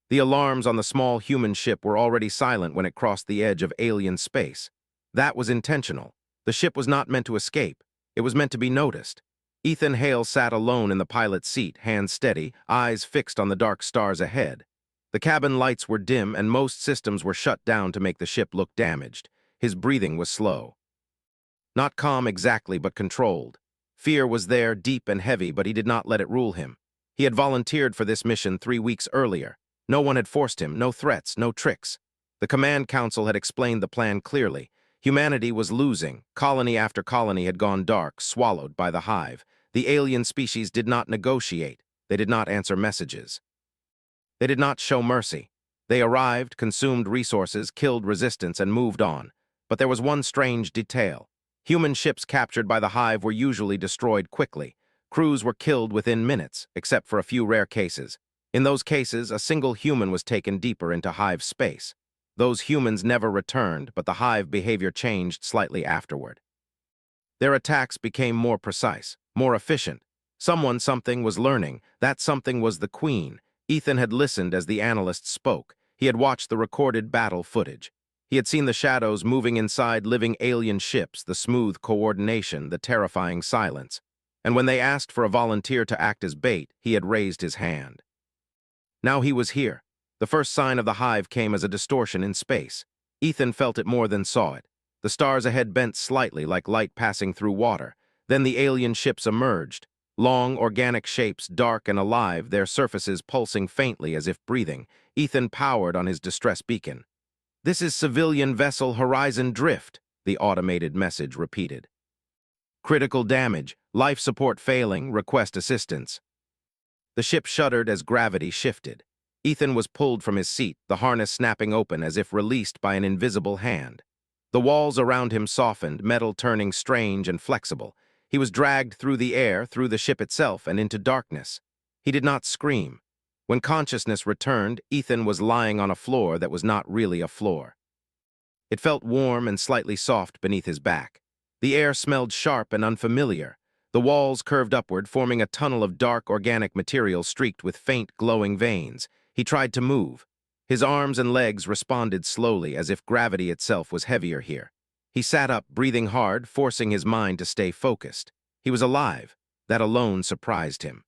The alarms on the small human ship were already silent when it crossed the edge of alien space. That was intentional. The ship was not meant to escape. It was meant to be noticed. Ethan Hale sat alone in the pilot's seat, hands steady, eyes fixed on the dark stars ahead. The cabin lights were dim and most systems were shut down to make the ship look damaged. His breathing was slow. Not calm exactly, but controlled. Fear was there, deep and heavy, but he did not let it rule him. He had volunteered for this mission 3 weeks earlier. No one had forced him, no threats, no tricks. The Command Council had explained the plan clearly. Humanity was losing. Colony after colony had gone dark, swallowed by the hive. The alien species did not negotiate. They did not answer messages. They did not show mercy. They arrived, consumed resources, killed resistance, and moved on. But there was one strange detail. Human ships captured by the hive were usually destroyed quickly. Crews were killed within minutes, except for a few rare cases. In those cases, a single human was taken deeper into hive space. Those humans never returned, but the hive behavior changed slightly afterward. Their attacks became more precise, more efficient. Something was learning. That something was the Queen. Ethan had listened as the analyst spoke. He had watched the recorded battle footage. He had seen the shadows moving inside living alien ships, the smooth coordination, the terrifying silence. And when they asked for a volunteer to act as bait, he had raised his hand. Now he was here. The first sign of the hive came as a distortion in space. Ethan felt it more than saw it. The stars ahead bent slightly like light passing through water. Then the alien ships emerged. Long, organic shapes, dark and alive, their surfaces pulsing faintly as if breathing. Ethan powered on his distress beacon. "This is civilian vessel Horizon Drift," the automated message repeated. "Critical damage, life support failing, request assistance." The ship shuddered as gravity shifted. Ethan was pulled from his seat, the harness snapping open as if released by an invisible hand. The walls around him softened, metal turning strange and flexible. He was dragged through the air, through the ship itself, and into darkness. He did not scream. When consciousness returned, Ethan was lying on a floor that was not really a floor. It felt warm and slightly soft beneath his back. The air smelled sharp and unfamiliar. The walls curved upward, forming a tunnel of dark organic material streaked with faint, glowing veins. He tried to move. His arms and legs responded slowly, as if gravity itself was heavier here. He sat up, breathing hard, forcing his mind to stay focused. He was alive. That alone surprised him.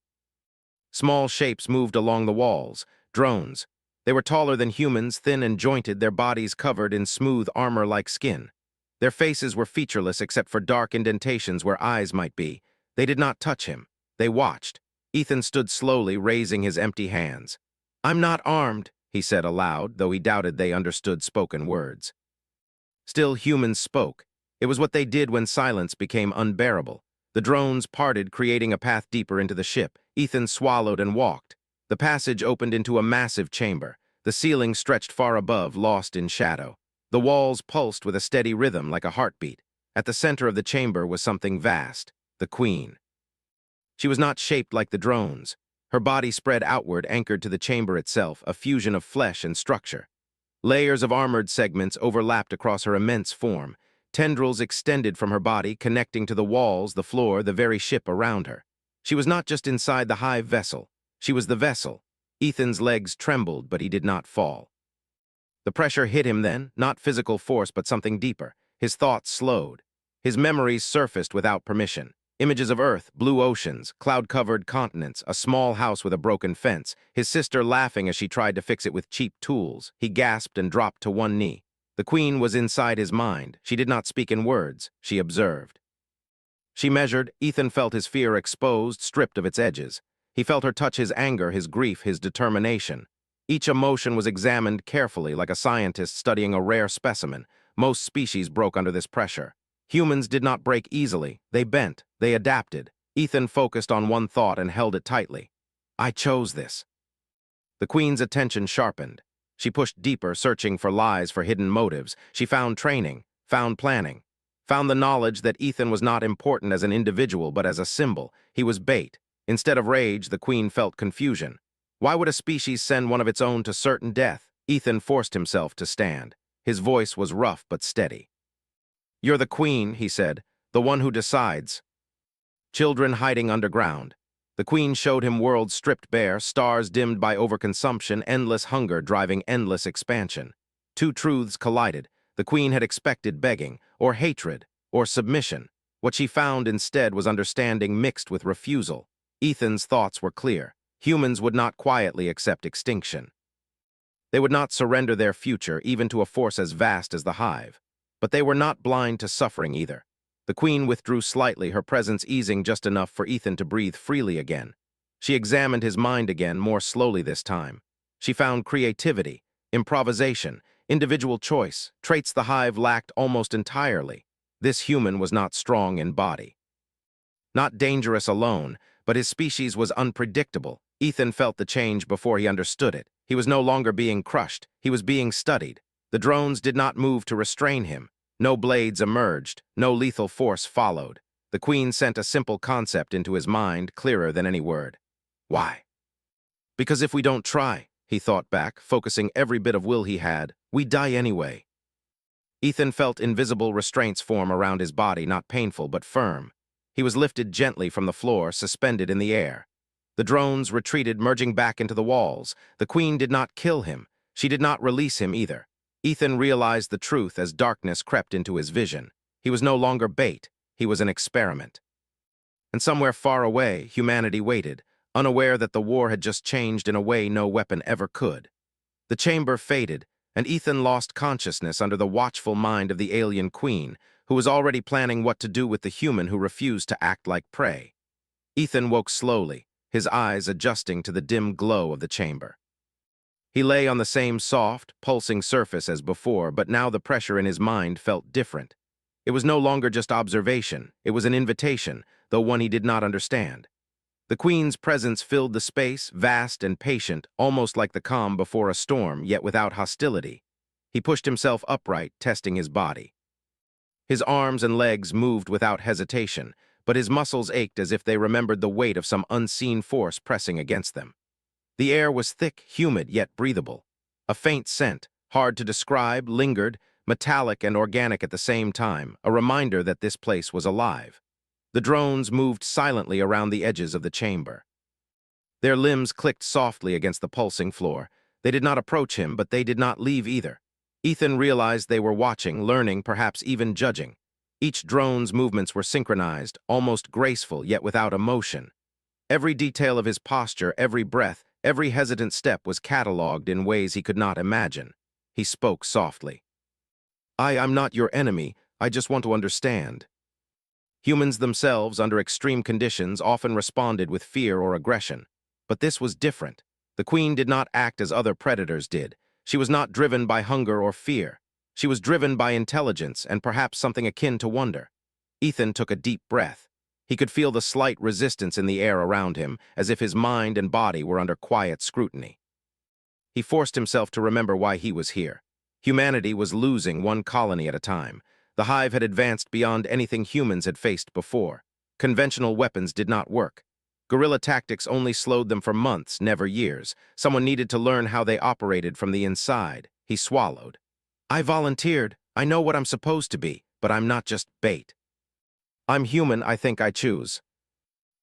Small shapes moved along the walls. Drones. They were taller than humans, thin and jointed, their bodies covered in smooth armor-like skin. Their faces were featureless except for dark indentations where eyes might be. They did not touch him. They watched. Ethan stood slowly, raising his empty hands. "I'm not armed," he said aloud, though he doubted they understood spoken words. Still, humans spoke. It was what they did when silence became unbearable. The drones parted, creating a path deeper into the ship. Ethan swallowed and walked. The passage opened into a massive chamber. The ceiling stretched far above, lost in shadow. The walls pulsed with a steady rhythm like a heartbeat. At the center of the chamber was something vast, the Queen. She was not shaped like the drones. Her body spread outward, anchored to the chamber itself, a fusion of flesh and structure. Layers of armored segments overlapped across her immense form. Tendrils extended from her body, connecting to the walls, the floor, the very ship around her. She was not just inside the hive vessel. She was the vessel. Ethan's legs trembled, but he did not fall. The pressure hit him then, not physical force, but something deeper. His thoughts slowed. His memories surfaced without permission. Images of Earth, blue oceans, cloud-covered continents, a small house with a broken fence, his sister laughing as she tried to fix it with cheap tools. He gasped and dropped to one knee. The Queen was inside his mind. She did not speak in words. She observed. She measured. Ethan felt his fear exposed, stripped of its edges. He felt her touch his anger, his grief, his determination. Each emotion was examined carefully, like a scientist studying a rare specimen. Most species broke under this pressure. Humans did not break easily. They bent. They adapted. Ethan focused on one thought and held it tightly. "I chose this." The Queen's attention sharpened. She pushed deeper, searching for lies, for hidden motives. She found training, found planning, found the knowledge that Ethan was not important as an individual, but as a symbol. He was bait. Instead of rage, the Queen felt confusion. Why would a species send one of its own to certain death? Ethan forced himself to stand. His voice was rough but steady. "You're the Queen," he said, "the one who decides." Children hiding underground. The queen showed him worlds stripped bare, stars dimmed by overconsumption, endless hunger driving endless expansion. Two truths collided. The queen had expected begging, or hatred, or submission. What she found instead was understanding mixed with refusal. Ethan's thoughts were clear. Humans would not quietly accept extinction. They would not surrender their future even to a force as vast as the hive. But they were not blind to suffering either. The queen withdrew slightly, her presence easing just enough for Ethan to breathe freely again. She examined his mind again, more slowly this time. She found creativity, improvisation, individual choice, traits the hive lacked almost entirely. This human was not strong in body. Not dangerous alone, but his species was unpredictable. Ethan felt the change before he understood it. He was no longer being crushed, he was being studied. The drones did not move to restrain him. No blades emerged, no lethal force followed. The queen sent a simple concept into his mind, clearer than any word. Why? Because if we don't try, he thought back, focusing every bit of will he had, we die anyway. Ethan felt invisible restraints form around his body, not painful but firm. He was lifted gently from the floor, suspended in the air. The drones retreated, merging back into the walls. The queen did not kill him. She did not release him either. Ethan realized the truth as darkness crept into his vision. He was no longer bait. He was an experiment. And somewhere far away, humanity waited, unaware that the war had just changed in a way no weapon ever could. The chamber faded, and Ethan lost consciousness under the watchful mind of the alien queen, who was already planning what to do with the human who refused to act like prey. Ethan woke slowly, his eyes adjusting to the dim glow of the chamber. He lay on the same soft, pulsing surface as before, but now the pressure in his mind felt different. It was no longer just observation, it was an invitation, though one he did not understand. The queen's presence filled the space, vast and patient, almost like the calm before a storm, yet without hostility. He pushed himself upright, testing his body. His arms and legs moved without hesitation, but his muscles ached as if they remembered the weight of some unseen force pressing against them. The air was thick, humid, yet breathable. A faint scent, hard to describe, lingered, metallic and organic at the same time, a reminder that this place was alive. The drones moved silently around the edges of the chamber. Their limbs clicked softly against the pulsing floor. They did not approach him, but they did not leave either. Ethan realized they were watching, learning, perhaps even judging. Each drone's movements were synchronized, almost graceful, yet without emotion. Every detail of his posture, every breath, every hesitant step was catalogued in ways he could not imagine. He spoke softly. I'm not your enemy, I just want to understand. Humans themselves, under extreme conditions, often responded with fear or aggression. But this was different. The queen did not act as other predators did. She was not driven by hunger or fear. She was driven by intelligence and perhaps something akin to wonder. Ethan took a deep breath. He could feel the slight resistance in the air around him, as if his mind and body were under quiet scrutiny. He forced himself to remember why he was here. Humanity was losing one colony at a time. The hive had advanced beyond anything humans had faced before. Conventional weapons did not work. Guerrilla tactics only slowed them for months, never years. Someone needed to learn how they operated from the inside. He swallowed. I volunteered. I know what I'm supposed to be, but I'm not just bait. I'm human, I think I choose.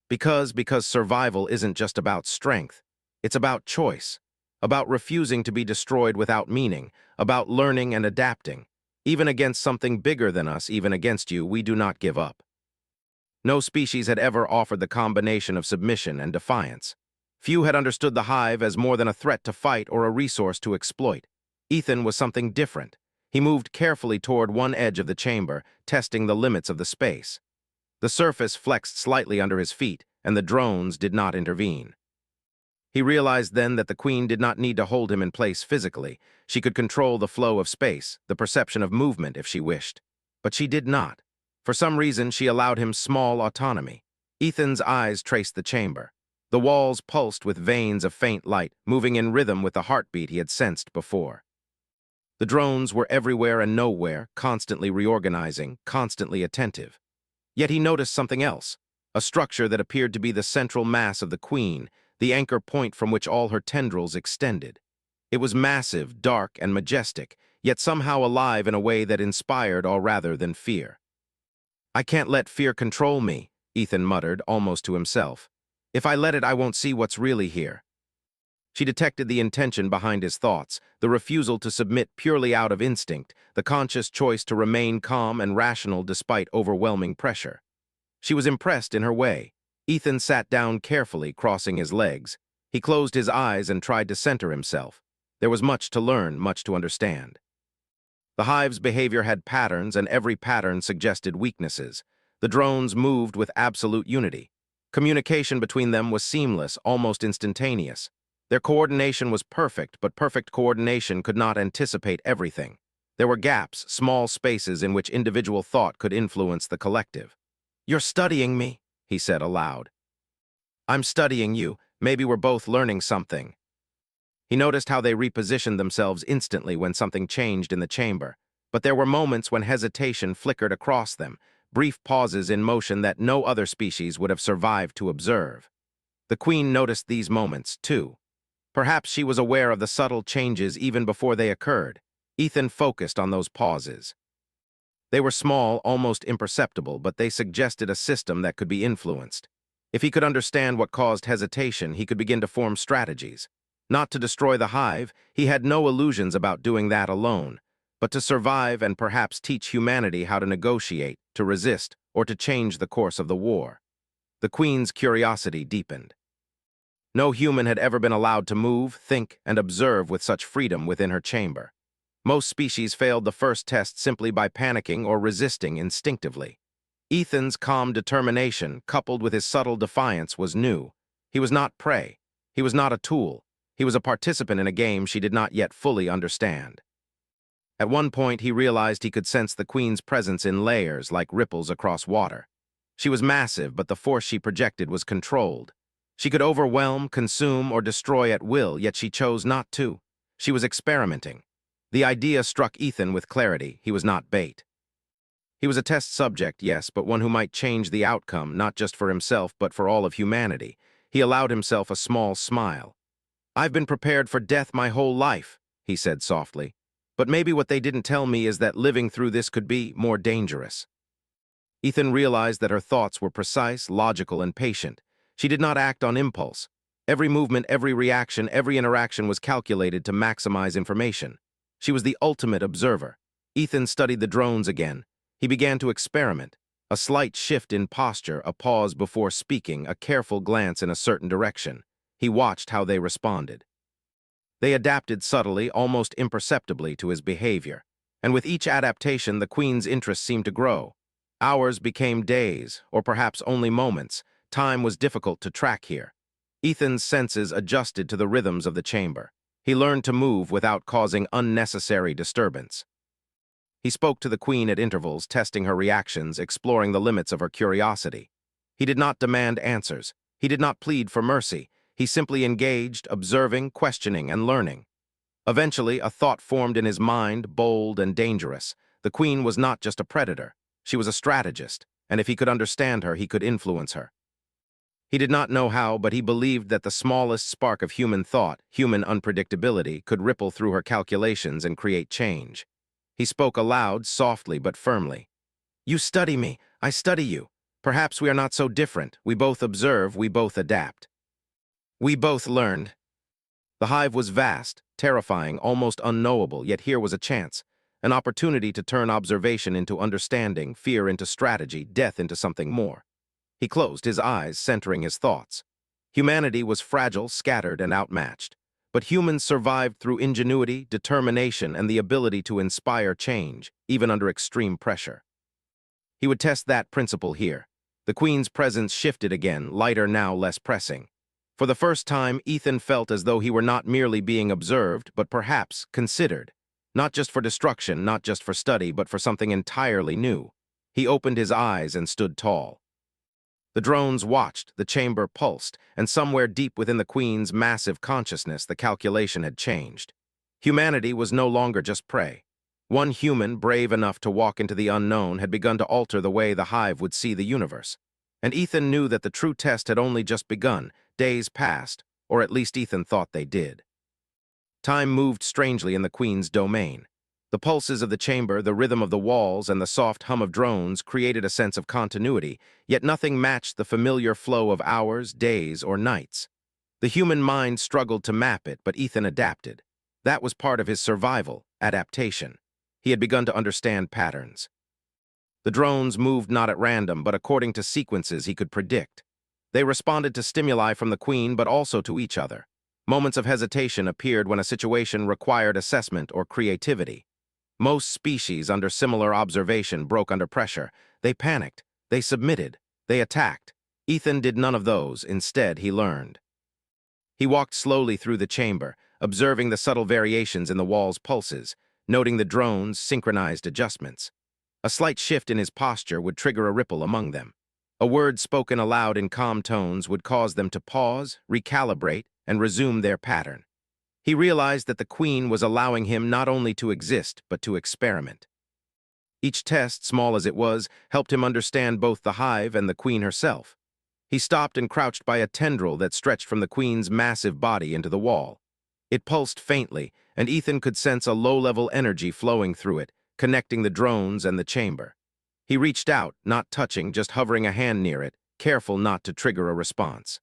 Because survival isn't just about strength. It's about choice. About refusing to be destroyed without meaning. About learning and adapting. Even against something bigger than us, even against you, we do not give up. No species had ever offered the combination of submission and defiance. Few had understood the hive as more than a threat to fight or a resource to exploit. Ethan was something different. He moved carefully toward one edge of the chamber, testing the limits of the space. The surface flexed slightly under his feet, and the drones did not intervene. He realized then that the queen did not need to hold him in place physically. She could control the flow of space, the perception of movement if she wished. But she did not. For some reason, she allowed him small autonomy. Ethan's eyes traced the chamber. The walls pulsed with veins of faint light, moving in rhythm with the heartbeat he had sensed before. The drones were everywhere and nowhere, constantly reorganizing, constantly attentive. Yet he noticed something else, a structure that appeared to be the central mass of the queen, the anchor point from which all her tendrils extended. It was massive, dark, and majestic, yet somehow alive in a way that inspired all rather than fear. I can't let fear control me, Ethan muttered, almost to himself. If I let it, I won't see what's really here. She detected the intention behind his thoughts, the refusal to submit purely out of instinct, the conscious choice to remain calm and rational despite overwhelming pressure. She was impressed in her way. Ethan sat down carefully, crossing his legs. He closed his eyes and tried to center himself. There was much to learn, much to understand. The hive's behavior had patterns, and every pattern suggested weaknesses. The drones moved with absolute unity. Communication between them was seamless, almost instantaneous. Their coordination was perfect, but perfect coordination could not anticipate everything. There were gaps, small spaces in which individual thought could influence the collective. "You're studying me," he said aloud. "I'm studying you. Maybe we're both learning something." He noticed how they repositioned themselves instantly when something changed in the chamber, but there were moments when hesitation flickered across them, brief pauses in motion that no other species would have survived to observe. The Queen noticed these moments, too. Perhaps she was aware of the subtle changes even before they occurred. Ethan focused on those pauses. They were small, almost imperceptible, but they suggested a system that could be influenced. If he could understand what caused hesitation, he could begin to form strategies. Not to destroy the hive, he had no illusions about doing that alone, but to survive and perhaps teach humanity how to negotiate, to resist, or to change the course of the war. The Queen's curiosity deepened. No human had ever been allowed to move, think, and observe with such freedom within her chamber. Most species failed the first test simply by panicking or resisting instinctively. Ethan's calm determination, coupled with his subtle defiance, was new. He was not prey. He was not a tool. He was a participant in a game she did not yet fully understand. At one point, he realized he could sense the Queen's presence in layers like ripples across water. She was massive, but the force she projected was controlled. She could overwhelm, consume, or destroy at will, yet she chose not to. She was experimenting. The idea struck Ethan with clarity. He was not bait. He was a test subject, yes, but one who might change the outcome, not just for himself, but for all of humanity. He allowed himself a small smile. "I've been prepared for death my whole life," he said softly. "But maybe what they didn't tell me is that living through this could be more dangerous." Ethan realized that her thoughts were precise, logical, and patient. She did not act on impulse. Every movement, every reaction, every interaction was calculated to maximize information. She was the ultimate observer. Ethan studied the drones again. He began to experiment. A slight shift in posture, a pause before speaking, a careful glance in a certain direction. He watched how they responded. They adapted subtly, almost imperceptibly, to his behavior. And with each adaptation, the Queen's interest seemed to grow. Hours became days, or perhaps only moments. Time was difficult to track here. Ethan's senses adjusted to the rhythms of the chamber. He learned to move without causing unnecessary disturbance. He spoke to the Queen at intervals, testing her reactions, exploring the limits of her curiosity. He did not demand answers. He did not plead for mercy. He simply engaged, observing, questioning, and learning. Eventually, a thought formed in his mind, bold and dangerous. The Queen was not just a predator. She was a strategist, and if he could understand her, he could influence her. He did not know how, but he believed that the smallest spark of human thought, human unpredictability, could ripple through her calculations and create change. He spoke aloud, softly but firmly. "You study me, I study you. Perhaps we are not so different. We both observe, we both adapt. We both learned." The hive was vast, terrifying, almost unknowable, yet here was a chance, an opportunity to turn observation into understanding, fear into strategy, death into something more. He closed his eyes, centering his thoughts. Humanity was fragile, scattered, and outmatched. But humans survived through ingenuity, determination, and the ability to inspire change, even under extreme pressure. He would test that principle here. The Queen's presence shifted again, lighter now, less pressing. For the first time, Ethan felt as though he were not merely being observed, but perhaps considered. Not just for destruction, not just for study, but for something entirely new. He opened his eyes and stood tall. The drones watched, the chamber pulsed, and somewhere deep within the Queen's massive consciousness, the calculation had changed. Humanity was no longer just prey. One human, brave enough to walk into the unknown, had begun to alter the way the hive would see the universe. And Ethan knew that the true test had only just begun. Days passed, or at least Ethan thought they did. Time moved strangely in the Queen's domain. The pulses of the chamber, the rhythm of the walls, and the soft hum of drones created a sense of continuity, yet nothing matched the familiar flow of hours, days, or nights. The human mind struggled to map it, but Ethan adapted. That was part of his survival, adaptation. He had begun to understand patterns. The drones moved not at random, but according to sequences he could predict. They responded to stimuli from the queen, but also to each other. Moments of hesitation appeared when a situation required assessment or creativity. Most species under similar observation broke under pressure. They panicked, they submitted, they attacked. Ethan did none of those. Instead, he learned. He walked slowly through the chamber, observing the subtle variations in the wall's pulses, noting the drones' synchronized adjustments. A slight shift in his posture would trigger a ripple among them. A word spoken aloud in calm tones would cause them to pause, recalibrate, and resume their pattern. He realized that the queen was allowing him not only to exist, but to experiment. Each test, small as it was, helped him understand both the hive and the queen herself. He stopped and crouched by a tendril that stretched from the queen's massive body into the wall. It pulsed faintly, and Ethan could sense a low-level energy flowing through it, connecting the drones and the chamber. He reached out, not touching, just hovering a hand near it, careful not to trigger a response.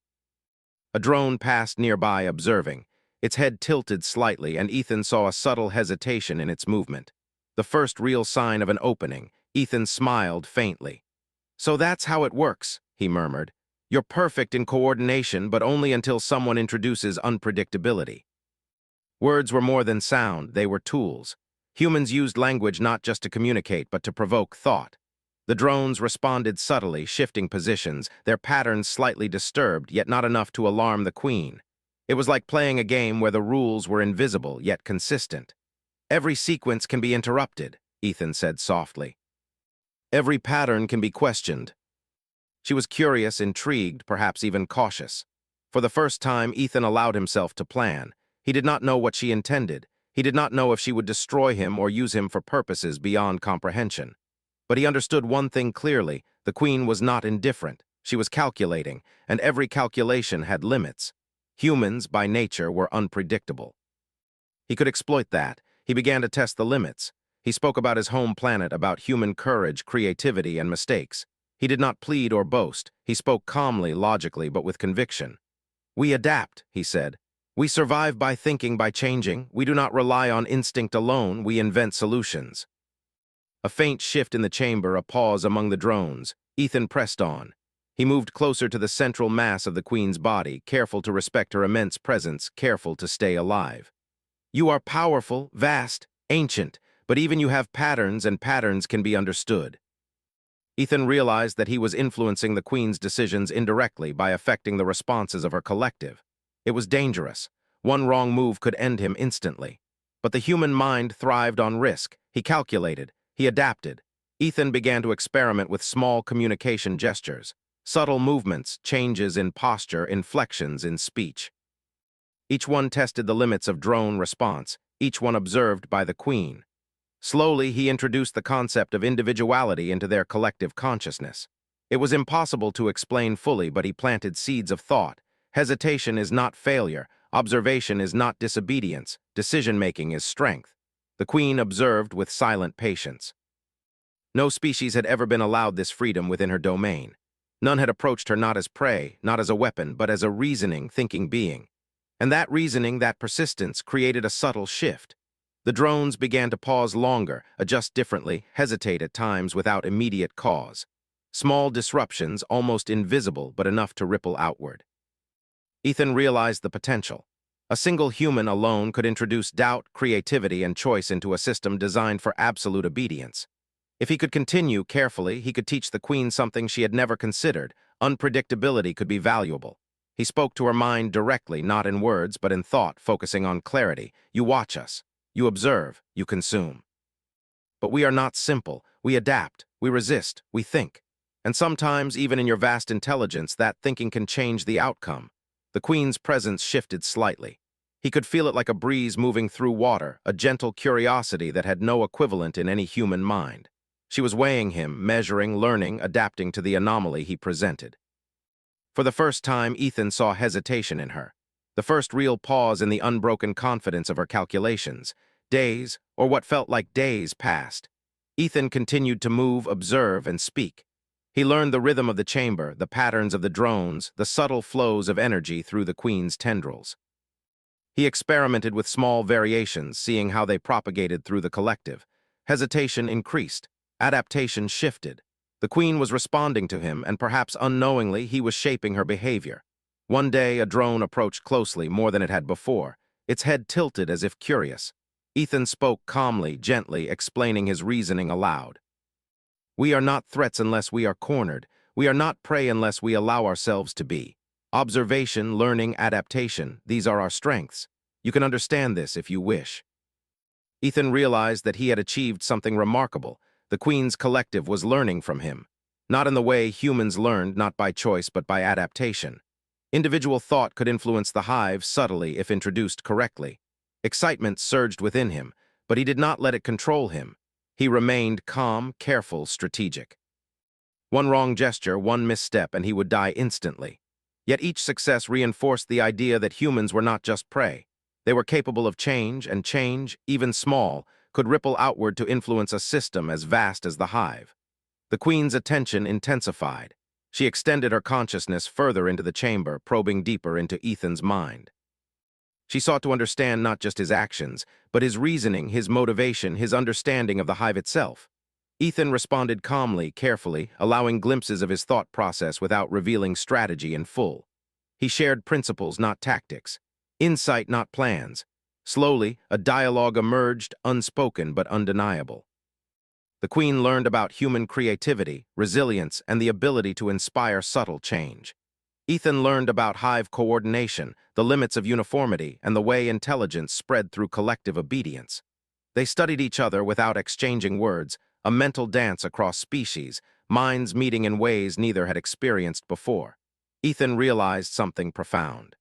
A drone passed nearby, observing. Its head tilted slightly, and Ethan saw a subtle hesitation in its movement. The first real sign of an opening. Ethan smiled faintly. "So that's how it works," he murmured. "You're perfect in coordination, but only until someone introduces unpredictability." Words were more than sound, they were tools. Humans used language not just to communicate, but to provoke thought. The drones responded subtly, shifting positions, their patterns slightly disturbed, yet not enough to alarm the queen. It was like playing a game where the rules were invisible, yet consistent. "Every sequence can be interrupted," Ethan said softly. "Every pattern can be questioned." She was curious, intrigued, perhaps even cautious. For the first time, Ethan allowed himself to plan. He did not know what she intended. He did not know if she would destroy him or use him for purposes beyond comprehension. But he understood one thing clearly: the queen was not indifferent. She was calculating, and every calculation had limits. Humans, by nature, were unpredictable. He could exploit that. He began to test the limits. He spoke about his home planet, about human courage, creativity, and mistakes. He did not plead or boast. He spoke calmly, logically, but with conviction. "We adapt," he said. "We survive by thinking, by changing. We do not rely on instinct alone. We invent solutions." A faint shift in the chamber, a pause among the drones. Ethan pressed on. He moved closer to the central mass of the queen's body, careful to respect her immense presence, careful to stay alive. "You are powerful, vast, ancient, but even you have patterns, and patterns can be understood." Ethan realized that he was influencing the queen's decisions indirectly by affecting the responses of her collective. It was dangerous. One wrong move could end him instantly. But the human mind thrived on risk. He calculated. He adapted. Ethan began to experiment with small communication gestures, subtle movements, changes in posture, inflections in speech. Each one tested the limits of drone response, each one observed by the queen. Slowly, he introduced the concept of individuality into their collective consciousness. It was impossible to explain fully, but he planted seeds of thought. Hesitation is not failure. Observation is not disobedience. Decision-making is strength. The queen observed with silent patience. No species had ever been allowed this freedom within her domain. None had approached her not as prey, not as a weapon, but as a reasoning, thinking being. And that reasoning, that persistence, created a subtle shift. The drones began to pause longer, adjust differently, hesitate at times without immediate cause. Small disruptions, almost invisible, but enough to ripple outward. Ethan realized the potential. A single human alone could introduce doubt, creativity, and choice into a system designed for absolute obedience. If he could continue carefully, he could teach the queen something she had never considered. Unpredictability could be valuable. He spoke to her mind directly, not in words, but in thought, focusing on clarity. "You watch us. You observe. You consume. But we are not simple. We adapt. We resist. We think. And sometimes, even in your vast intelligence, that thinking can change the outcome." The queen's presence shifted slightly. He could feel it like a breeze moving through water, a gentle curiosity that had no equivalent in any human mind. She was weighing him, measuring, learning, adapting to the anomaly he presented. For the first time, Ethan saw hesitation in her. The first real pause in the unbroken confidence of her calculations. Days, or what felt like days passed. Ethan continued to move, observe, and speak. He learned the rhythm of the chamber, the patterns of the drones, the subtle flows of energy through the queen's tendrils. He experimented with small variations, seeing how they propagated through the collective. Hesitation increased. Adaptation shifted. The queen was responding to him, and perhaps unknowingly, he was shaping her behavior. One day, a drone approached closely, more than it had before, its head tilted as if curious. Ethan spoke calmly, gently, explaining his reasoning aloud. "We are not threats unless we are cornered. We are not prey unless we allow ourselves to be. Observation, learning, adaptation, these are our strengths. You can understand this if you wish." Ethan realized that he had achieved something remarkable. The Queen's collective was learning from him. Not in the way humans learned, not by choice, but by adaptation. Individual thought could influence the hive subtly if introduced correctly. Excitement surged within him, but he did not let it control him. He remained calm, careful, strategic. One wrong gesture, one misstep, and he would die instantly. Yet each success reinforced the idea that humans were not just prey. They were capable of change, and change, even small, could ripple outward to influence a system as vast as the hive. The Queen's attention intensified. She extended her consciousness further into the chamber, probing deeper into Ethan's mind. She sought to understand not just his actions, but his reasoning, his motivation, his understanding of the hive itself. Ethan responded calmly, carefully, allowing glimpses of his thought process without revealing strategy in full. He shared principles, not tactics. Insight, not plans. Slowly, a dialogue emerged, unspoken but undeniable. The Queen learned about human creativity, resilience, and the ability to inspire subtle change. Ethan learned about hive coordination, the limits of uniformity, and the way intelligence spread through collective obedience. They studied each other without exchanging words, a mental dance across species, minds meeting in ways neither had experienced before. Ethan realized something profound.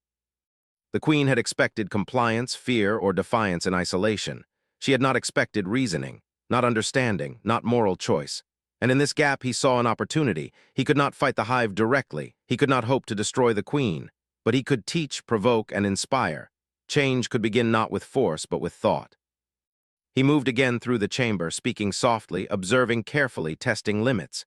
The Queen had expected compliance, fear, or defiance in isolation. She had not expected reasoning, not understanding, not moral choice. And in this gap he saw an opportunity. He could not fight the hive directly. He could not hope to destroy the Queen. But he could teach, provoke, and inspire. Change could begin not with force, but with thought. He moved again through the chamber, speaking softly, observing carefully, testing limits.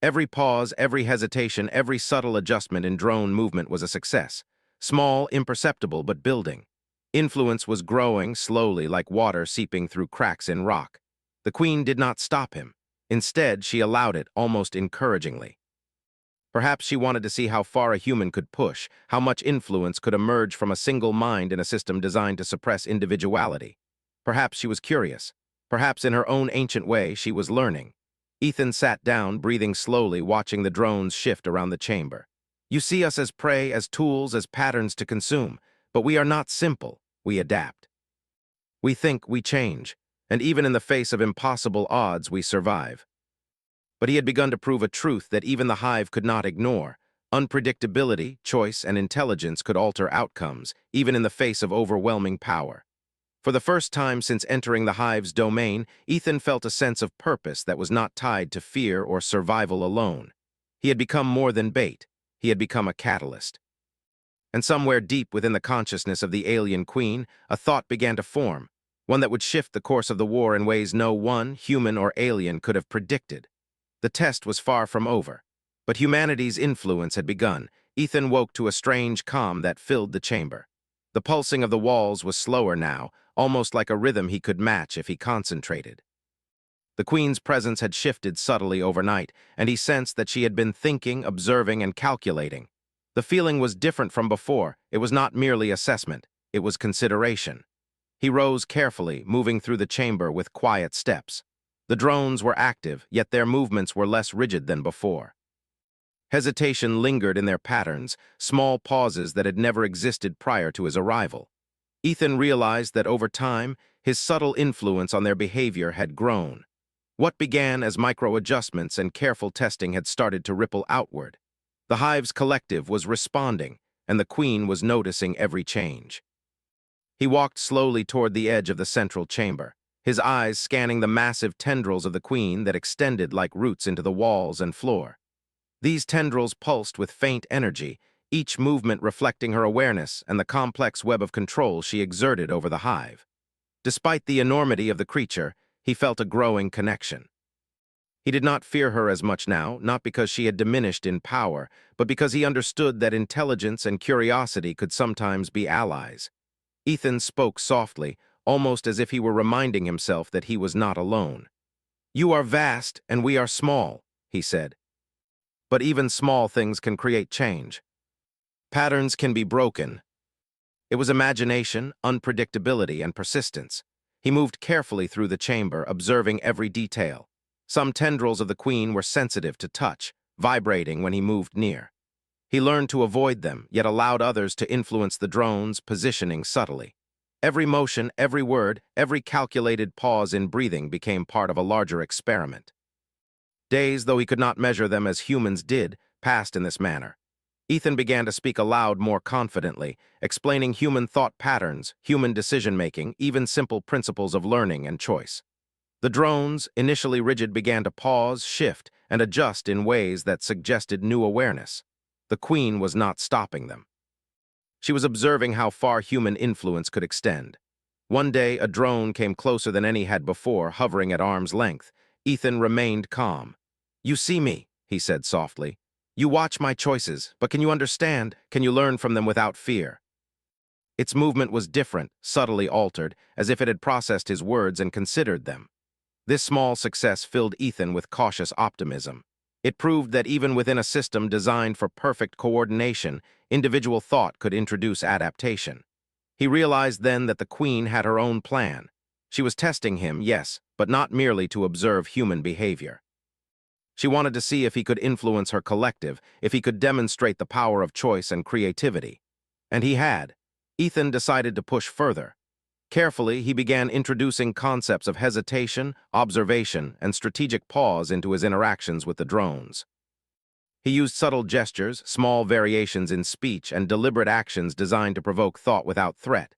Every pause, every hesitation, every subtle adjustment in drone movement was a success. Small, imperceptible, but building. Influence was growing slowly, like water seeping through cracks in rock. The Queen did not stop him. Instead, she allowed it, almost encouragingly. Perhaps she wanted to see how far a human could push, how much influence could emerge from a single mind in a system designed to suppress individuality. Perhaps she was curious. Perhaps in her own ancient way, she was learning. Ethan sat down, breathing slowly, watching the drones shift around the chamber. "You see us as prey, as tools, as patterns to consume, but we are not simple. We adapt. We think, we change, and even in the face of impossible odds, we survive." But he had begun to prove a truth that even the hive could not ignore. Unpredictability, choice, and intelligence could alter outcomes, even in the face of overwhelming power. For the first time since entering the hive's domain, Ethan felt a sense of purpose that was not tied to fear or survival alone. He had become more than bait. He had become a catalyst. And somewhere deep within the consciousness of the alien Queen, a thought began to form, one that would shift the course of the war in ways no one, human or alien, could have predicted. The test was far from over, but humanity's influence had begun. Ethan woke to a strange calm that filled the chamber. The pulsing of the walls was slower now, almost like a rhythm he could match if he concentrated. The Queen's presence had shifted subtly overnight, and he sensed that she had been thinking, observing, and calculating. The feeling was different from before. It was not merely assessment. It was consideration. He rose carefully, moving through the chamber with quiet steps. The drones were active, yet their movements were less rigid than before. Hesitation lingered in their patterns, small pauses that had never existed prior to his arrival. Ethan realized that over time, his subtle influence on their behavior had grown. What began as micro-adjustments and careful testing had started to ripple outward. The hive's collective was responding, and the Queen was noticing every change. He walked slowly toward the edge of the central chamber, his eyes scanning the massive tendrils of the Queen that extended like roots into the walls and floor. These tendrils pulsed with faint energy, each movement reflecting her awareness and the complex web of control she exerted over the hive. Despite the enormity of the creature, he felt a growing connection. He did not fear her as much now, not because she had diminished in power, but because he understood that intelligence and curiosity could sometimes be allies. Ethan spoke softly, almost as if he were reminding himself that he was not alone. "You are vast, and we are small," he said. "But even small things can create change. Patterns can be broken." It was imagination, unpredictability, and persistence. He moved carefully through the chamber, observing every detail. Some tendrils of the queen were sensitive to touch, vibrating when he moved near. He learned to avoid them, yet allowed others to influence the drone's positioning subtly. Every motion, every word, every calculated pause in breathing became part of a larger experiment. Days, though he could not measure them as humans did, passed in this manner. Ethan began to speak aloud more confidently, explaining human thought patterns, human decision-making, even simple principles of learning and choice. The drones, initially rigid, began to pause, shift, and adjust in ways that suggested new awareness. The queen was not stopping them. She was observing how far human influence could extend. One day, a drone came closer than any had before, hovering at arm's length. Ethan remained calm. "You see me," he said softly. "You watch my choices, but can you understand? Can you learn from them without fear?" Its movement was different, subtly altered, as if it had processed his words and considered them. This small success filled Ethan with cautious optimism. It proved that even within a system designed for perfect coordination, individual thought could introduce adaptation. He realized then that the queen had her own plan. She was testing him, yes, but not merely to observe human behavior. She wanted to see if he could influence her collective, if he could demonstrate the power of choice and creativity. And he had. Ethan decided to push further. Carefully, he began introducing concepts of hesitation, observation, and strategic pause into his interactions with the drones. He used subtle gestures, small variations in speech, and deliberate actions designed to provoke thought without threat.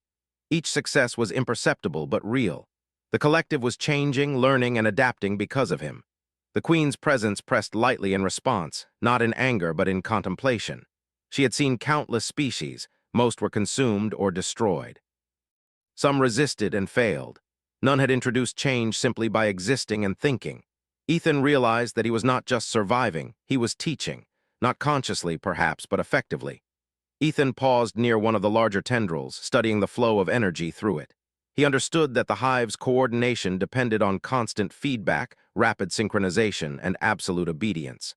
Each success was imperceptible but real. The collective was changing, learning, and adapting because of him. The queen's presence pressed lightly in response, not in anger but in contemplation. She had seen countless species, most were consumed or destroyed. Some resisted and failed. None had introduced change simply by existing and thinking. Ethan realized that he was not just surviving, he was teaching, not consciously perhaps, but effectively. Ethan paused near one of the larger tendrils, studying the flow of energy through it. He understood that the hive's coordination depended on constant feedback, rapid synchronization, and absolute obedience.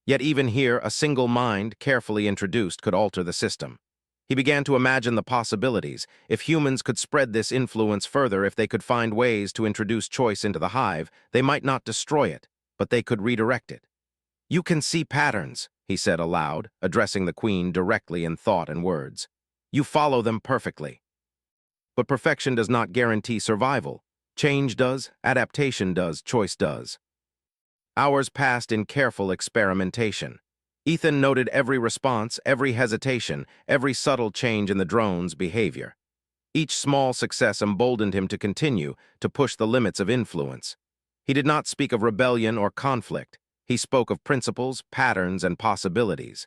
Yet even here, a single mind, carefully introduced, could alter the system. He began to imagine the possibilities. If humans could spread this influence further, if they could find ways to introduce choice into the hive, they might not destroy it, but they could redirect it. "You can see patterns," he said aloud, addressing the queen directly in thought and words. "You follow them perfectly. But perfection does not guarantee survival. Change does, adaptation does, choice does." Hours passed in careful experimentation. Ethan noted every response, every hesitation, every subtle change in the drone's behavior. Each small success emboldened him to continue, to push the limits of influence. He did not speak of rebellion or conflict. He spoke of principles, patterns, and possibilities.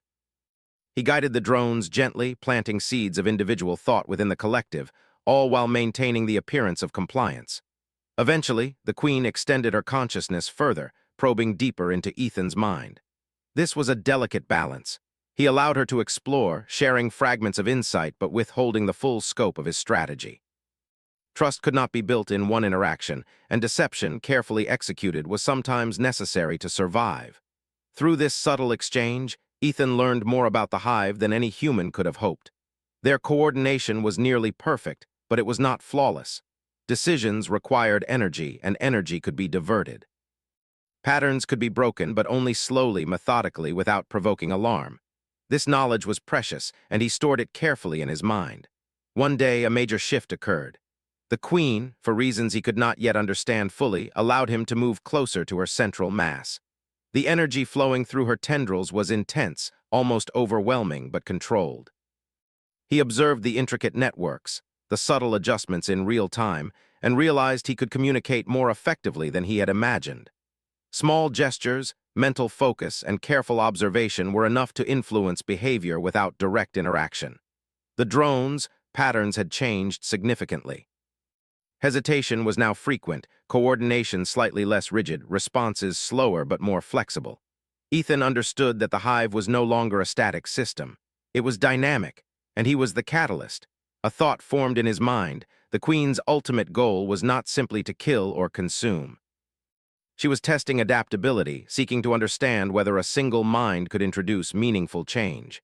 He guided the drones gently, planting seeds of individual thought within the collective, all while maintaining the appearance of compliance. Eventually, the queen extended her consciousness further, probing deeper into Ethan's mind. This was a delicate balance. He allowed her to explore, sharing fragments of insight but withholding the full scope of his strategy. Trust could not be built in one interaction, and deception, carefully executed, was sometimes necessary to survive. Through this subtle exchange, Ethan learned more about the hive than any human could have hoped. Their coordination was nearly perfect, but it was not flawless. Decisions required energy, and energy could be diverted. Patterns could be broken, but only slowly, methodically, without provoking alarm. This knowledge was precious, and he stored it carefully in his mind. One day, a major shift occurred. The queen, for reasons he could not yet understand fully, allowed him to move closer to her central mass. The energy flowing through her tendrils was intense, almost overwhelming, but controlled. He observed the intricate networks, the subtle adjustments in real time, and realized he could communicate more effectively than he had imagined. Small gestures, mental focus, and careful observation were enough to influence behavior without direct interaction. The drones' patterns had changed significantly. Hesitation was now frequent, coordination slightly less rigid, responses slower but more flexible. Ethan understood that the hive was no longer a static system. It was dynamic, and he was the catalyst. A thought formed in his mind: the Queen's ultimate goal was not simply to kill or consume. She was testing adaptability, seeking to understand whether a single mind could introduce meaningful change.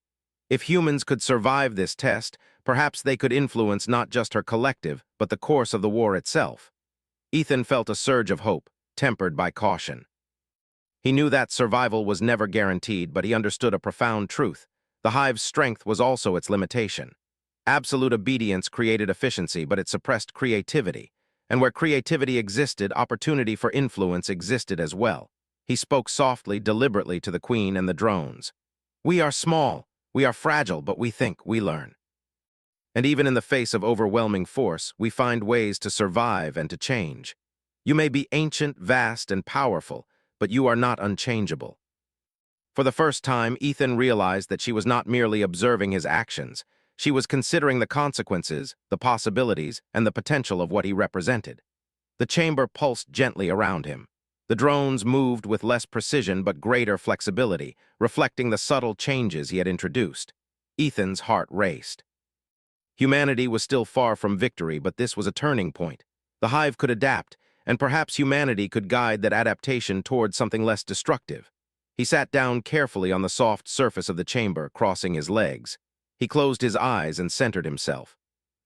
If humans could survive this test, perhaps they could influence not just her collective, but the course of the war itself. Ethan felt a surge of hope, tempered by caution. He knew that survival was never guaranteed, but he understood a profound truth: the hive's strength was also its limitation. Absolute obedience created efficiency, but it suppressed creativity. And where creativity existed, opportunity for influence existed as well. He spoke softly, deliberately to the Queen and the drones. "We are small, we are fragile, but we think, we learn. And even in the face of overwhelming force, we find ways to survive and to change. You may be ancient, vast, and powerful, but you are not unchangeable." For the first time, Ethan realized that she was not merely observing his actions. She was considering the consequences, the possibilities, and the potential of what he represented. The chamber pulsed gently around him. The drones moved with less precision but greater flexibility, reflecting the subtle changes he had introduced. Ethan's heart raced. Humanity was still far from victory, but this was a turning point. The hive could adapt, and perhaps humanity could guide that adaptation toward something less destructive. He sat down carefully on the soft surface of the chamber, crossing his legs. He closed his eyes and centered himself.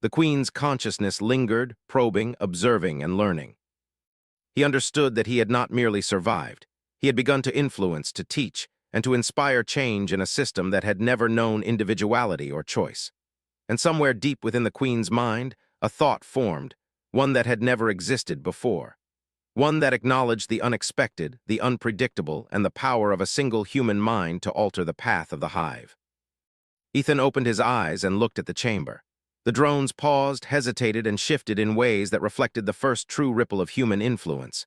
The Queen's consciousness lingered, probing, observing, and learning. He understood that he had not merely survived. He had begun to influence, to teach, and to inspire change in a system that had never known individuality or choice. And somewhere deep within the Queen's mind, a thought formed, one that had never existed before. One that acknowledged the unexpected, the unpredictable, and the power of a single human mind to alter the path of the hive. Ethan opened his eyes and looked at the chamber. The drones paused, hesitated, and shifted in ways that reflected the first true ripple of human influence.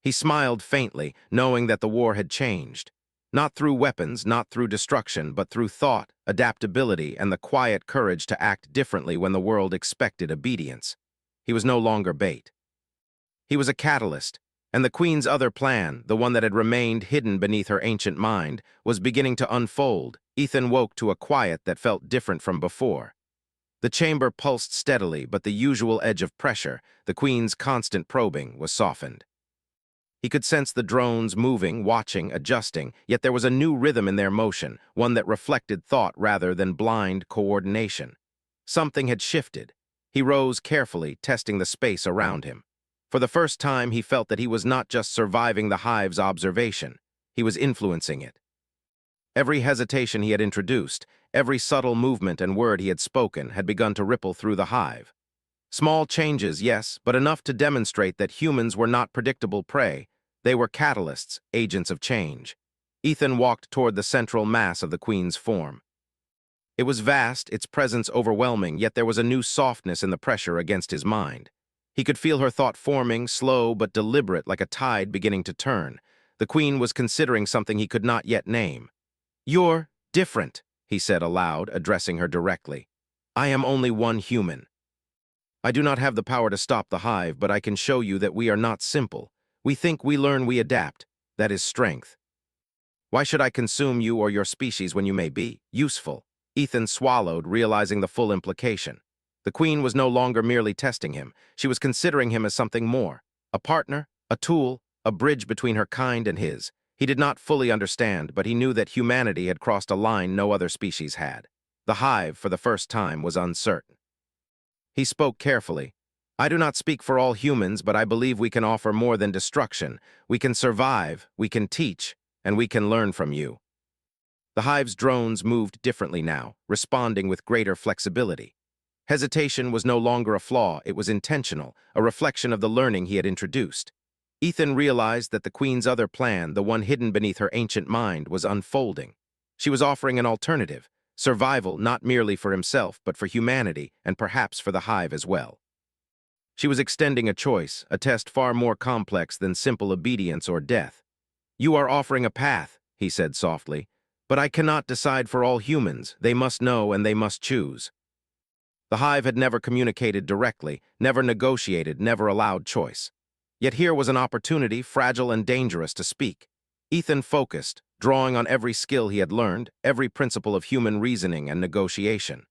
He smiled faintly, knowing that the war had changed. Not through weapons, not through destruction, but through thought, adaptability, and the quiet courage to act differently when the world expected obedience. He was no longer bait. He was a catalyst, and the Queen's other plan, the one that had remained hidden beneath her ancient mind, was beginning to unfold. Ethan woke to a quiet that felt different from before. The chamber pulsed steadily, but the usual edge of pressure, the Queen's constant probing, was softened. He could sense the drones moving, watching, adjusting, yet there was a new rhythm in their motion, one that reflected thought rather than blind coordination. Something had shifted. He rose carefully, testing the space around him. For the first time, he felt that he was not just surviving the hive's observation. He was influencing it. Every hesitation he had introduced, every subtle movement and word he had spoken had begun to ripple through the hive. Small changes, yes, but enough to demonstrate that humans were not predictable prey. They were catalysts, agents of change. Ethan walked toward the central mass of the Queen's form. It was vast, its presence overwhelming, yet there was a new softness in the pressure against his mind. He could feel her thought forming, slow but deliberate, like a tide beginning to turn. The Queen was considering something he could not yet name. "You're different," he said aloud, addressing her directly. "I am only one human. I do not have the power to stop the hive, but I can show you that we are not simple. We think, we learn, we adapt. That is strength. Why should I consume you or your species when you may be useful?" Ethan swallowed, realizing the full implication. The Queen was no longer merely testing him. She was considering him as something more. A partner, a tool, a bridge between her kind and his. He did not fully understand, but he knew that humanity had crossed a line no other species had. The hive, for the first time, was uncertain. He spoke carefully. "I do not speak for all humans, but I believe we can offer more than destruction. We can survive, we can teach, and we can learn from you." The hive's drones moved differently now, responding with greater flexibility. Hesitation was no longer a flaw, it was intentional, a reflection of the learning he had introduced. Ethan realized that the Queen's other plan, the one hidden beneath her ancient mind, was unfolding. She was offering an alternative, survival not merely for himself, but for humanity, and perhaps for the hive as well. She was extending a choice, a test far more complex than simple obedience or death. "You are offering a path," he said softly, "but I cannot decide for all humans. They must know and they must choose." The hive had never communicated directly, never negotiated, never allowed choice. Yet here was an opportunity, fragile and dangerous, to speak. Ethan focused, drawing on every skill he had learned, every principle of human reasoning and negotiation.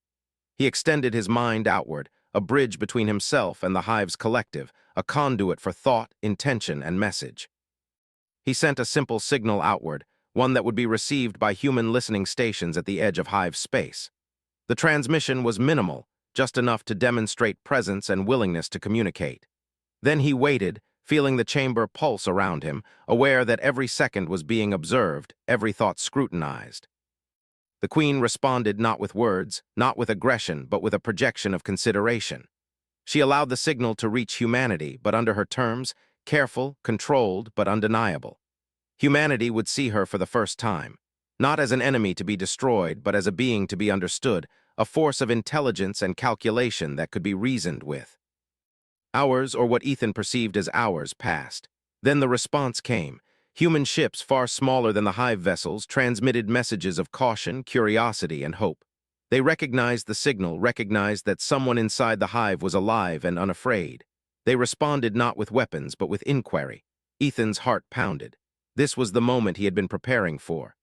He extended his mind outward, a bridge between himself and the hive's collective, a conduit for thought, intention, and message. He sent a simple signal outward, one that would be received by human listening stations at the edge of hive space. The transmission was minimal, just enough to demonstrate presence and willingness to communicate. Then he waited, feeling the chamber pulse around him, aware that every second was being observed, every thought scrutinized. The queen responded not with words, not with aggression, but with a projection of consideration. She allowed the signal to reach humanity, but under her terms, careful, controlled, but undeniable. Humanity would see her for the first time, not as an enemy to be destroyed, but as a being to be understood, a force of intelligence and calculation that could be reasoned with. Hours, or what Ethan perceived as hours, passed. Then the response came. Human ships, far smaller than the hive vessels, transmitted messages of caution, curiosity, and hope. They recognized the signal, recognized that someone inside the hive was alive and unafraid. They responded not with weapons, but with inquiry. Ethan's heart pounded. This was the moment he had been preparing for.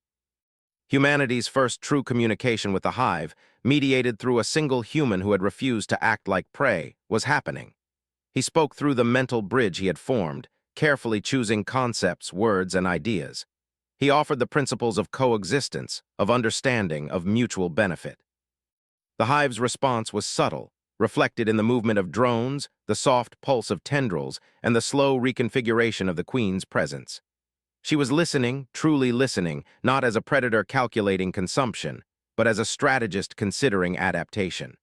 Humanity's first true communication with the hive, mediated through a single human who had refused to act like prey, was happening. He spoke through the mental bridge he had formed, carefully choosing concepts, words, and ideas. He offered the principles of coexistence, of understanding, of mutual benefit. The hive's response was subtle, reflected in the movement of drones, the soft pulse of tendrils, and the slow reconfiguration of the queen's presence. She was listening, truly listening, not as a predator calculating consumption, but as a strategist considering adaptation.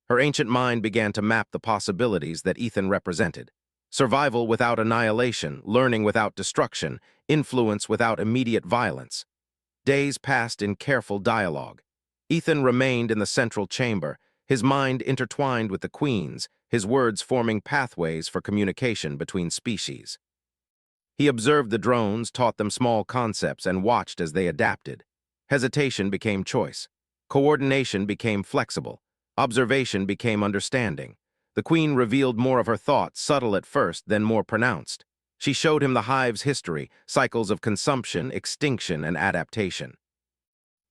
Her ancient mind began to map the possibilities that Ethan represented. Survival without annihilation, learning without destruction, influence without immediate violence. Days passed in careful dialogue. Ethan remained in the central chamber, his mind intertwined with the queen's, his words forming pathways for communication between species. He observed the drones, taught them small concepts, and watched as they adapted. Hesitation became choice. Coordination became flexible. Observation became understanding. The queen revealed more of her thoughts, subtle at first, then more pronounced. She showed him the hive's history, cycles of consumption, extinction, and adaptation.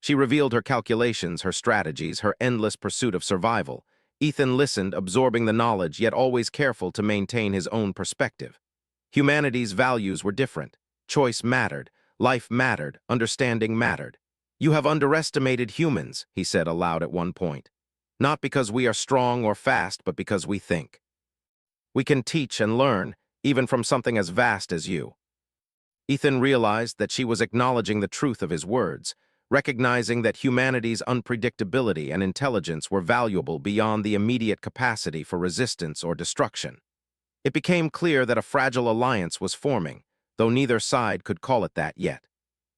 She revealed her calculations, her strategies, her endless pursuit of survival. Ethan listened, absorbing the knowledge, yet always careful to maintain his own perspective. Humanity's values were different. Choice mattered. Life mattered. Understanding mattered. "You have underestimated humans," he said aloud at one point. "Not because we are strong or fast, but because we think. We can teach and learn, even from something as vast as you." Ethan realized that she was acknowledging the truth of his words, recognizing that humanity's unpredictability and intelligence were valuable beyond the immediate capacity for resistance or destruction. It became clear that a fragile alliance was forming, though neither side could call it that yet.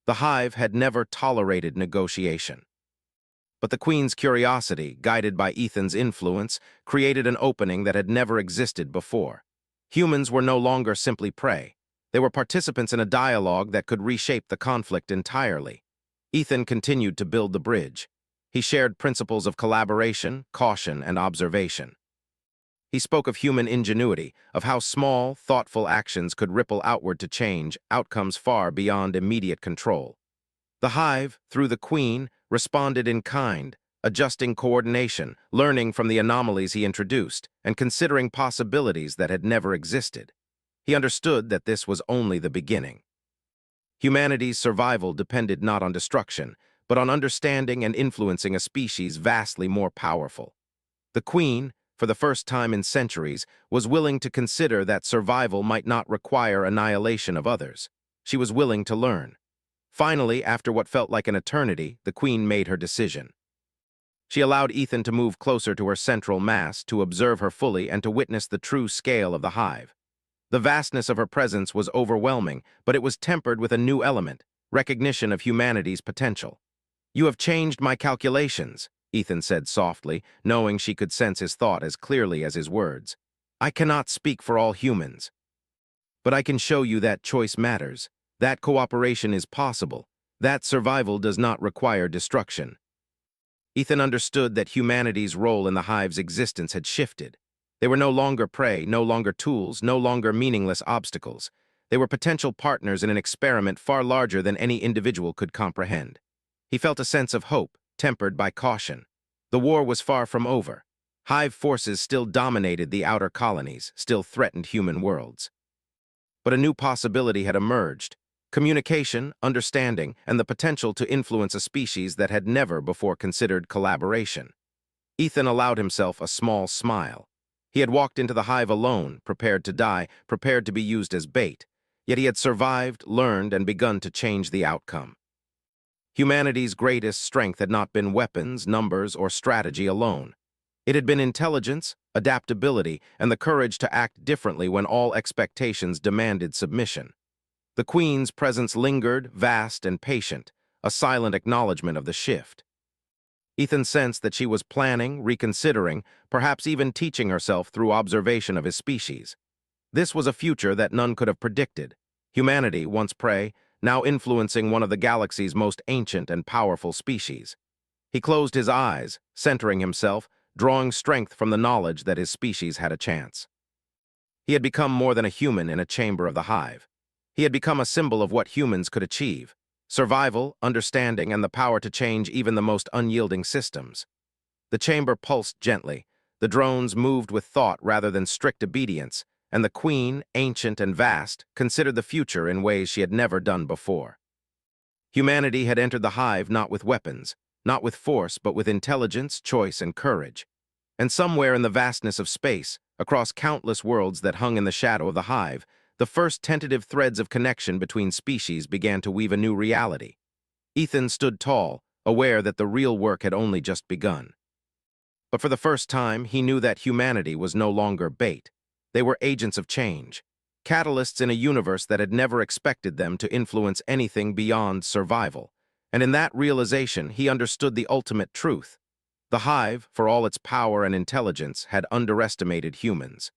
The hive had never tolerated negotiation. But the queen's curiosity, guided by Ethan's influence, created an opening that had never existed before. Humans were no longer simply prey. They were participants in a dialogue that could reshape the conflict entirely. Ethan continued to build the bridge. He shared principles of collaboration, caution, and observation. He spoke of human ingenuity, of how small, thoughtful actions could ripple outward to change outcomes far beyond immediate control. The hive, through the queen, responded in kind, adjusting coordination, learning from the anomalies he introduced, and considering possibilities that had never existed. He understood that this was only the beginning. Humanity's survival depended not on destruction, but on understanding and influencing a species vastly more powerful. The queen, for the first time in centuries, was willing to consider that survival might not require annihilation of others. She was willing to learn. Finally, after what felt like an eternity, the queen made her decision. She allowed Ethan to move closer to her central mass, to observe her fully, and to witness the true scale of the hive. The vastness of her presence was overwhelming, but it was tempered with a new element, recognition of humanity's potential. "You have changed my calculations," Ethan said softly, knowing she could sense his thought as clearly as his words. "I cannot speak for all humans. But I can show you that choice matters, that cooperation is possible, that survival does not require destruction." Ethan understood that humanity's role in the hive's existence had shifted. They were no longer prey, no longer tools, no longer meaningless obstacles. They were potential partners in an experiment far larger than any individual could comprehend. He felt a sense of hope, tempered by caution. The war was far from over. Hive forces still dominated the outer colonies, still threatened human worlds. But a new possibility had emerged: communication, understanding, and the potential to influence a species that had never before considered collaboration. Ethan allowed himself a small smile. He had walked into the hive alone, prepared to die, prepared to be used as bait. Yet he had survived, learned, and begun to change the outcome. Humanity's greatest strength had not been weapons, numbers, or strategy alone. It had been intelligence, adaptability, and the courage to act differently when all expectations demanded submission. The Queen's presence lingered, vast and patient, a silent acknowledgement of the shift. Ethan sensed that she was planning, reconsidering, perhaps even teaching herself through observation of his species. This was a future that none could have predicted. Humanity, once prey, now influencing one of the galaxy's most ancient and powerful species. He closed his eyes, centering himself, drawing strength from the knowledge that his species had a chance. He had become more than a human in a chamber of the hive. He had become a symbol of what humans could achieve: survival, understanding, and the power to change even the most unyielding systems. The chamber pulsed gently. The drones moved with thought rather than strict obedience, and the Queen, ancient and vast, considered the future in ways she had never done before. Humanity had entered the hive not with weapons, not with force, but with intelligence, choice, and courage. And somewhere in the vastness of space, across countless worlds that hung in the shadow of the hive, the first tentative threads of connection between species began to weave a new reality. Ethan stood tall, aware that the real work had only just begun. But for the first time, he knew that humanity was no longer bait. They were agents of change, catalysts in a universe that had never expected them to influence anything beyond survival. And in that realization, he understood the ultimate truth. The hive, for all its power and intelligence, had underestimated humans.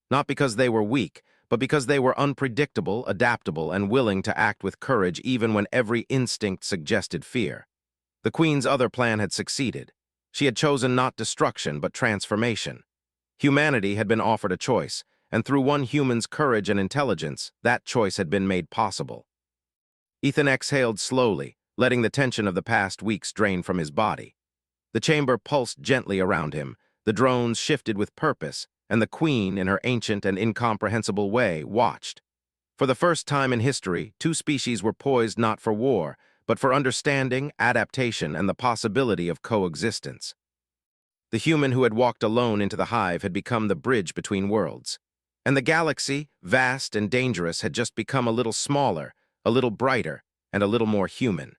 Not because they were weak, but because they were unpredictable, adaptable, and willing to act with courage even when every instinct suggested fear. The Queen's other plan had succeeded. She had chosen not destruction, but transformation. Humanity had been offered a choice, and through one human's courage and intelligence, that choice had been made possible. Ethan exhaled slowly, letting the tension of the past weeks drain from his body. The chamber pulsed gently around him, the drones shifted with purpose, and the Queen, in her ancient and incomprehensible way, watched. For the first time in history, two species were poised not for war, but for understanding, adaptation, and the possibility of coexistence. The human who had walked alone into the hive had become the bridge between worlds. And the galaxy, vast and dangerous, had just become a little smaller, a little brighter, and a little more human.